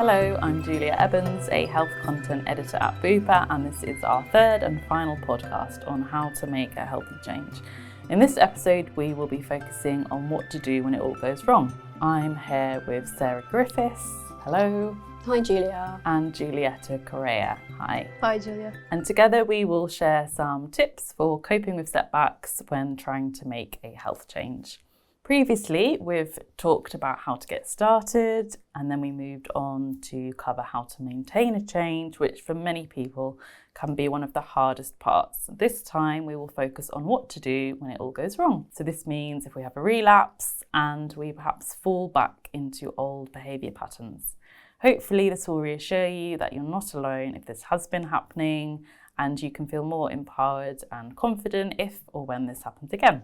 Hello, I'm Julieta Ebbens, a health content editor at Bupa, and this is our third and final podcast on how to make a healthy change. In this episode, we will be focusing on what to do when it all goes wrong. I'm here with Sarah Griffiths. Hello. Hi, Julia. And Julieta Correa. Hi. Hi, Julia. And together we will share some tips for coping with setbacks when trying to make a health change. Previously, we've talked about how to get started, and then we moved on to cover how to maintain a change, which for many people can be one of the hardest parts. This time, we will focus on what to do when it all goes wrong. So this means if we have a relapse and we perhaps fall back into old behaviour patterns. Hopefully, this will reassure you that you're not alone if this has been happening, and you can feel more empowered and confident if or when this happens again.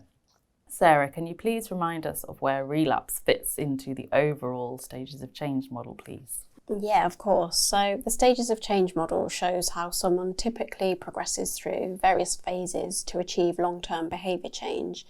Sarah, can you please remind us of where relapse fits into the overall stages of change model, please? Yeah, of course. So the stages of change model shows how someone typically progresses through various phases to achieve long-term behaviour change.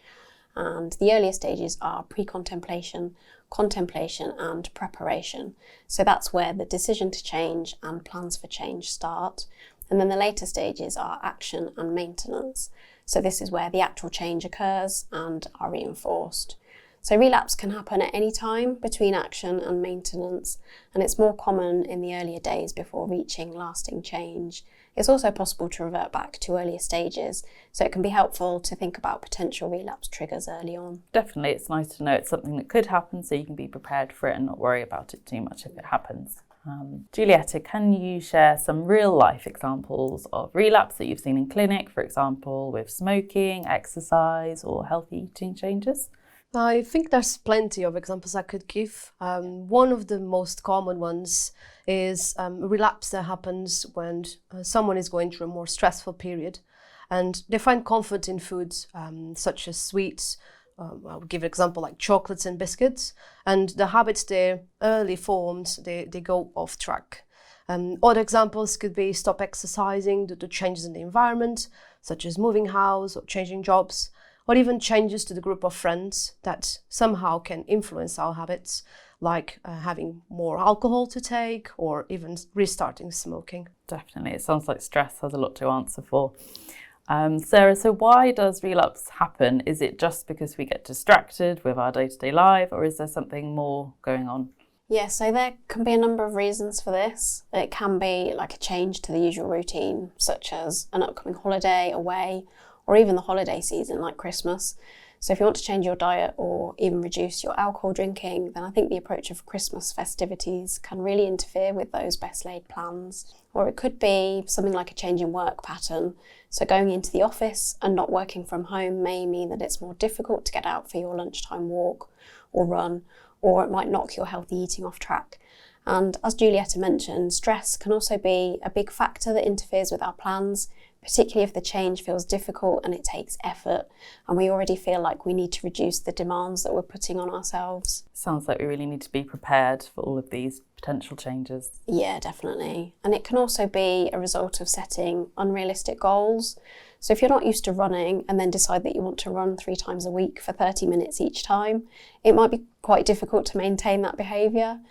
And the earlier stages are pre-contemplation, contemplation and preparation. So that's where the decision to change and plans for change start. And then the later stages are action and maintenance. So this is where the actual change occurs and are reinforced. So relapse can happen at any time between action and maintenance, and it's more common in the earlier days before reaching lasting change. It's also possible to revert back to earlier stages, so it can be helpful to think about potential relapse triggers early on. Definitely, it's nice to know it's something that could happen so you can be prepared for it and not worry about it too much if it happens. Julieta, can you share some real life examples of relapse that you've seen in clinic, for example, with smoking, exercise or healthy eating changes? I think there's plenty of examples I could give. One of the most common ones is relapse that happens when someone is going through a more stressful period and they find comfort in foods such as sweets. I'll give an example like chocolates and biscuits, and the habits they early formed, they go off track. Other examples could be stop exercising due to changes in the environment, such as moving house or changing jobs, or even changes to the group of friends that somehow can influence our habits, like having more alcohol to take or even restarting smoking. Definitely, it sounds like stress has a lot to answer for. Sarah, so why does relapse happen? Is it just because we get distracted with our day-to-day life, or is there something more going on? Yeah, so there can be a number of reasons for this. It can be like a change to the usual routine, such as an upcoming holiday away, or even the holiday season like Christmas. So if you want to change your diet or even reduce your alcohol drinking, then I think the approach of Christmas festivities can really interfere with those best laid plans. Or it could be something like a change in work pattern. So going into the office and not working from home may mean that it's more difficult to get out for your lunchtime walk or run, or it might knock your healthy eating off track. And as Julieta mentioned, stress can also be a big factor that interferes with our plans, particularly if the change feels difficult and it takes effort and we already feel like we need to reduce the demands that we're putting on ourselves. Sounds like we really need to be prepared for all of these potential changes. Yeah, definitely. And it can also be a result of setting unrealistic goals. So if you're not used to running and then decide that you want to run 3 times a week for 30 minutes each time, it might be quite difficult to maintain that behaviour.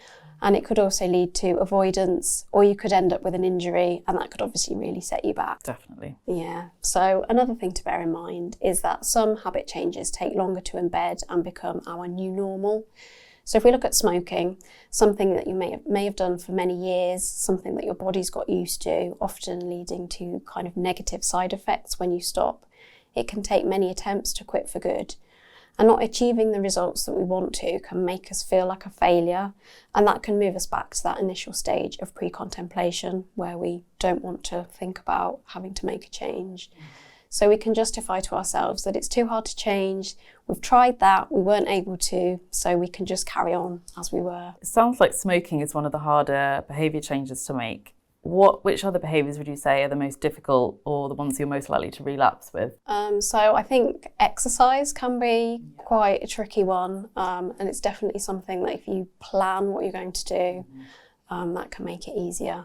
And it could also lead to avoidance, or you could end up with an injury, and that could obviously really set you back. Definitely. Yeah. So another thing to bear in mind is that some habit changes take longer to embed and become our new normal. So if we look at smoking, something that you may have done for many years, something that your body's got used to, often leading to kind of negative side effects when you stop, it can take many attempts to quit for good. And not achieving the results that we want to can make us feel like a failure, and that can move us back to that initial stage of pre-contemplation where we don't want to think about having to make a change. So we can justify to ourselves that it's too hard to change, we've tried that, we weren't able to, so we can just carry on as we were. It sounds like smoking is one of the harder behaviour changes to make. Which other behaviours would you say are the most difficult or the ones you're most likely to relapse with? So I think exercise can be quite a tricky one, and it's definitely something that if you plan what you're going to do, that can make it easier.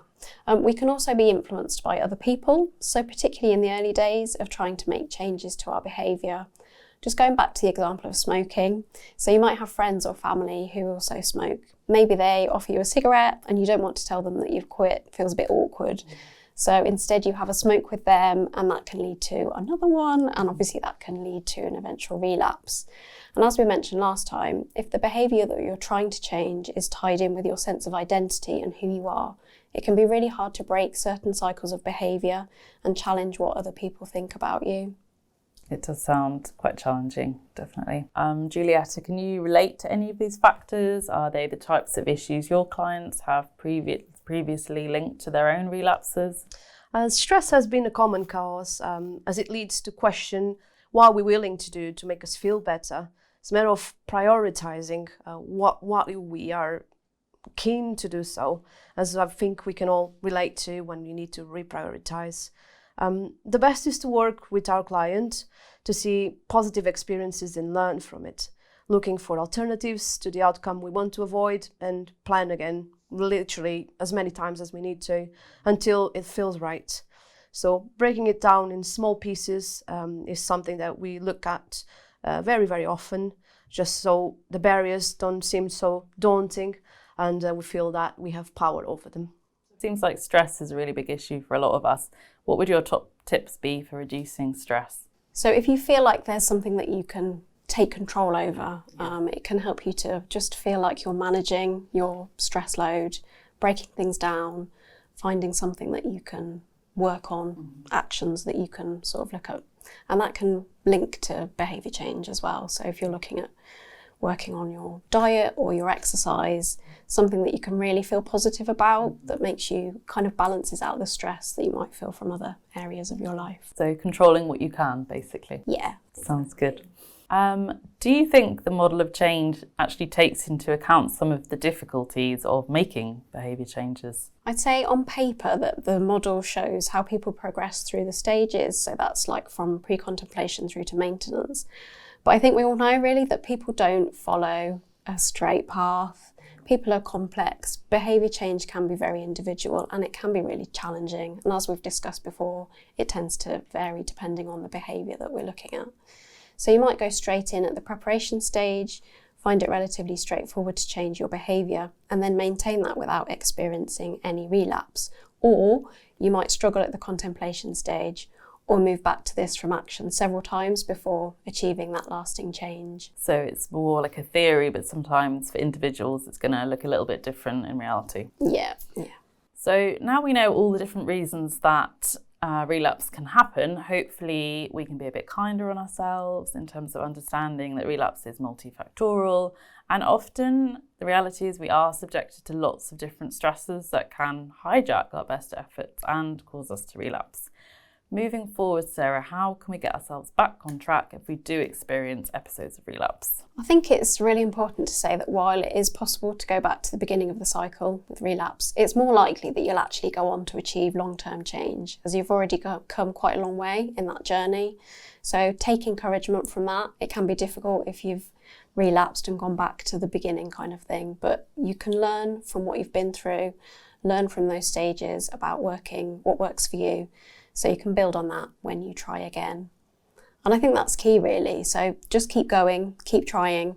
We can also be influenced by other people, so particularly in the early days of trying to make changes to our behaviour. Just going back to the example of smoking. So you might have friends or family who also smoke. Maybe they offer you a cigarette and you don't want to tell them that you've quit. It feels a bit awkward. So instead you have a smoke with them, and that can lead to another one, and obviously that can lead to an eventual relapse. And as we mentioned last time, if the behaviour that you're trying to change is tied in with your sense of identity and who you are, it can be really hard to break certain cycles of behaviour and challenge what other people think about you. It does sound quite challenging, definitely. Julieta, can you relate to any of these factors? Are they the types of issues your clients have previously linked to their own relapses? Stress has been a common cause, as it leads to question what we're willing to do to make us feel better. It's a matter of prioritizing what we are keen to do so, as I think we can all relate to when we need to reprioritize. The best is to work with our client to see positive experiences and learn from it, looking for alternatives to the outcome we want to avoid, and plan again, literally as many times as we need to, until it feels right. So breaking it down in small pieces is something that we look at very, very often, just so the barriers don't seem so daunting, and we feel that we have power over them. It seems like stress is a really big issue for a lot of us. What would your top tips be for reducing stress? So if you feel like there's something that you can take control over, it can help you to just feel like you're managing your stress load, breaking things down, finding something that you can work on, actions that you can sort of look at. And that can link to behaviour change as well. So if you're looking at working on your diet or your exercise, something that you can really feel positive about, that makes you kind of balances out the stress that you might feel from other areas of your life. So controlling what you can, basically. Yeah. Sounds good. Do you think the model of change actually takes into account some of the difficulties of making behaviour changes? I'd say on paper that the model shows how people progress through the stages. So that's like from pre-contemplation through to maintenance. But I think we all know really that people don't follow a straight path. People are complex. Behaviour change can be very individual, and it can be really challenging. And as we've discussed before, it tends to vary depending on the behaviour that we're looking at. So you might go straight in at the preparation stage, find it relatively straightforward to change your behaviour, and then maintain that without experiencing any relapse. Or you might struggle at the contemplation stage, or move back to this from action several times before achieving that lasting change. So it's more like a theory, but sometimes for individuals it's going to look a little bit different in reality. Yeah. So now we know all the different reasons that relapse can happen. Hopefully we can be a bit kinder on ourselves in terms of understanding that relapse is multifactorial, and often the reality is we are subjected to lots of different stresses that can hijack our best efforts and cause us to relapse. Moving forward, Sarah, how can we get ourselves back on track if we do experience episodes of relapse? I think it's really important to say that while it is possible to go back to the beginning of the cycle with relapse, it's more likely that you'll actually go on to achieve long-term change, as you've already come quite a long way in that journey. So take encouragement from that. It can be difficult if you've relapsed and gone back to the beginning kind of thing, but you can learn from what you've been through, learn from those stages about what works for you, so you can build on that when you try again. And I think that's key really. So just keep going, keep trying.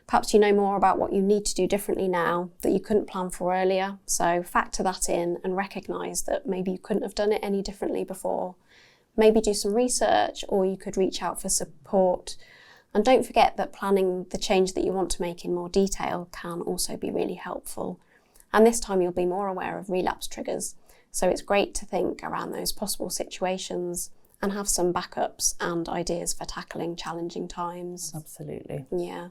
Perhaps you know more about what you need to do differently now that you couldn't plan for earlier. So factor that in and recognise that maybe you couldn't have done it any differently before. Maybe do some research, or you could reach out for support. And don't forget that planning the change that you want to make in more detail can also be really helpful. And this time you'll be more aware of relapse triggers. So it's great to think around those possible situations and have some backups and ideas for tackling challenging times. Absolutely. Yeah.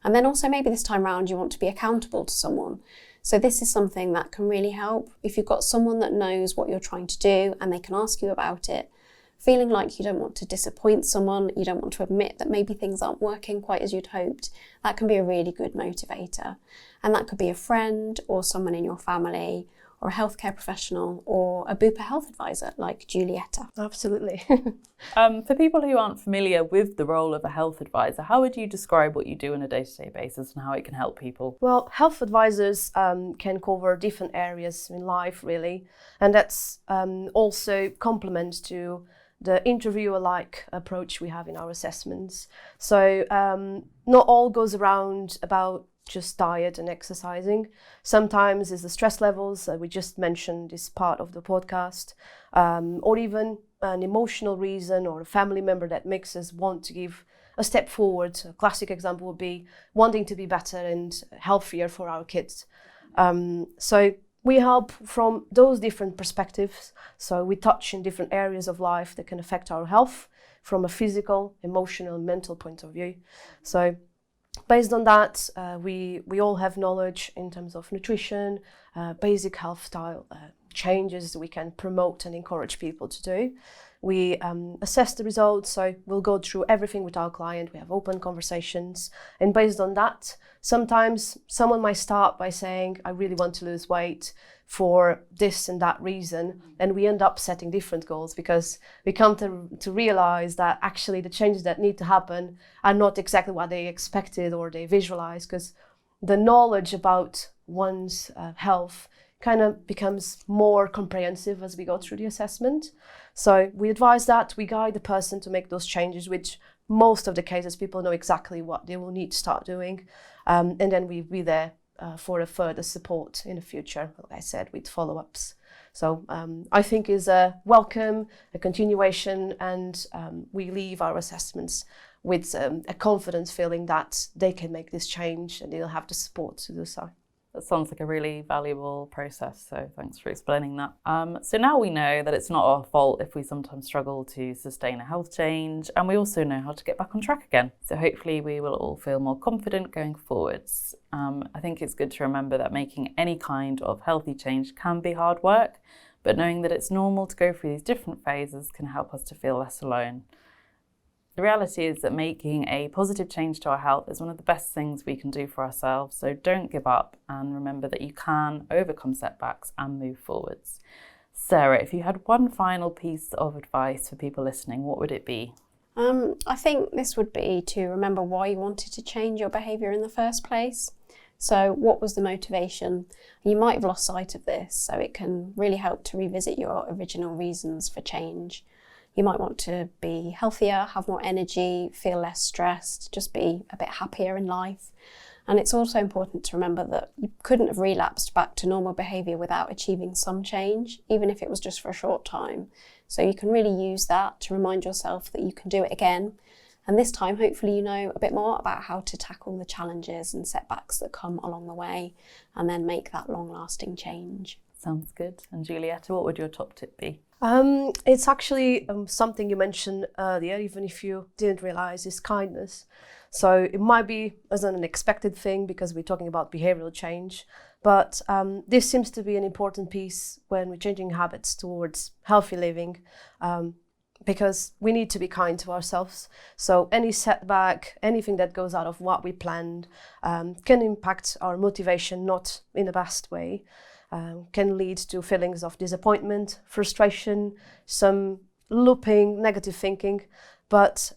And then also maybe this time round you want to be accountable to someone. So this is something that can really help. If you've got someone that knows what you're trying to do and they can ask you about it, feeling like you don't want to disappoint someone, you don't want to admit that maybe things aren't working quite as you'd hoped, that can be a really good motivator. And that could be a friend or someone in your family, or a healthcare professional, or a Bupa Health advisor like Julieta. Absolutely. For people who aren't familiar with the role of a health advisor, how would you describe what you do on a day-to-day basis and how it can help people? Well, health advisors can cover different areas in life, really, and that's also complement to the interviewer-like approach we have in our assessments. So not all goes around about just diet and exercising. Sometimes it's the stress levels that we just mentioned is part of the podcast, or even an emotional reason or a family member that makes us want to give a step forward. A classic example would be wanting to be better and healthier for our kids. So we help from those different perspectives. So we touch in different areas of life that can affect our health from a physical, emotional, mental point of view. So based on that, we all have knowledge in terms of nutrition, basic health style changes we can promote and encourage people to do. We assess the results, so we'll go through everything with our client. We have open conversations, and based on that, sometimes someone might start by saying, I really want to lose weight for this and that reason, and we end up setting different goals because we come to realize that actually the changes that need to happen are not exactly what they expected or they visualized, because the knowledge about one's health kind of becomes more comprehensive as we go through the assessment. So we advise that, we guide the person to make those changes, which most of the cases people know exactly what they will need to start doing. And then we'll be there for a further support in the future, like I said, with follow-ups. So I think is a welcome, a continuation, and we leave our assessments with a confidence feeling that they can make this change and they'll have the support to do so. That sounds like a really valuable process, so thanks for explaining that. So now we know that it's not our fault if we sometimes struggle to sustain a health change, and we also know how to get back on track again. So hopefully we will all feel more confident going forwards. I think it's good to remember that making any kind of healthy change can be hard work, but knowing that it's normal to go through these different phases can help us to feel less alone. The reality is that making a positive change to our health is one of the best things we can do for ourselves, so don't give up and remember that you can overcome setbacks and move forwards. Sarah, if you had one final piece of advice for people listening, what would it be? I think this would be to remember why you wanted to change your behaviour in the first place. So what was the motivation? You might have lost sight of this, so it can really help to revisit your original reasons for change. You might want to be healthier, have more energy, feel less stressed, just be a bit happier in life. And it's also important to remember that you couldn't have relapsed back to normal behaviour without achieving some change, even if it was just for a short time. So you can really use that to remind yourself that you can do it again. And this time, hopefully, you know a bit more about how to tackle the challenges and setbacks that come along the way and then make that long-lasting change. Sounds good. And Julieta, what would your top tip be? It's actually something you mentioned earlier, even if you didn't realize, is kindness. So it might be as an unexpected thing because we're talking about behavioral change, but this seems to be an important piece when we're changing habits towards healthy living, because we need to be kind to ourselves. So any setback, anything that goes out of what we planned, can impact our motivation, not in the best way. Can lead to feelings of disappointment, frustration, some looping negative thinking, but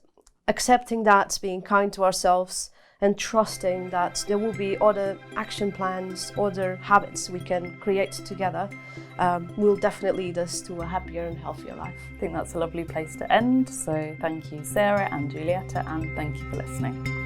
accepting that, being kind to ourselves and trusting that there will be other action plans, other habits we can create together will definitely lead us to a happier and healthier life. I think that's a lovely place to end. So thank you, Sarah and Julieta, and thank you for listening.